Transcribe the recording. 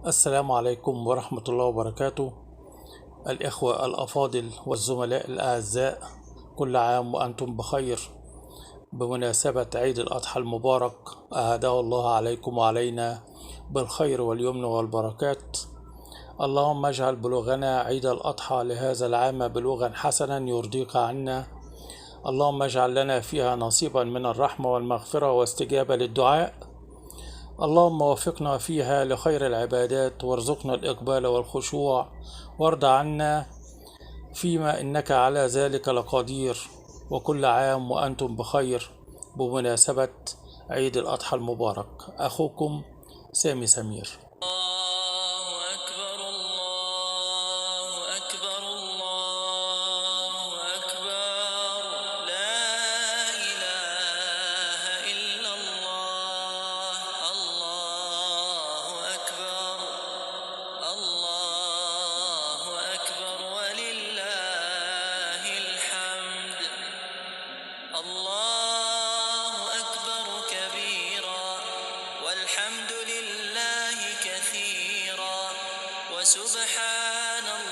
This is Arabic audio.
السلام عليكم ورحمة الله وبركاته. الإخوة الأفاضل والزملاء الأعزاء، كل عام وأنتم بخير. بمناسبة عيد الأضحى المبارك، أهداه الله عليكم وعلينا بالخير واليمن والبركات. اللهم اجعل بلوغنا عيد الأضحى لهذا العام بلوغا حسنا يرضيك عنا. اللهم اجعل لنا فيها نصيبا من الرحمة والمغفرة واستجابة للدعاء. اللهم وفقنا فيها لخير العبادات وارزقنا الإقبال والخشوع، وارض عنا فيما إنك على ذلك لقدير. وكل عام وأنتم بخير بمناسبة عيد الأضحى المبارك. أخوكم سامي سمير. الله أكبر الله أكبر الله أكبر، لا إله إلا الله. الله أكبر الله أكبر ولله الحمد. الله أكبر كبيرا والحمد لله كثيرا وسبحان الله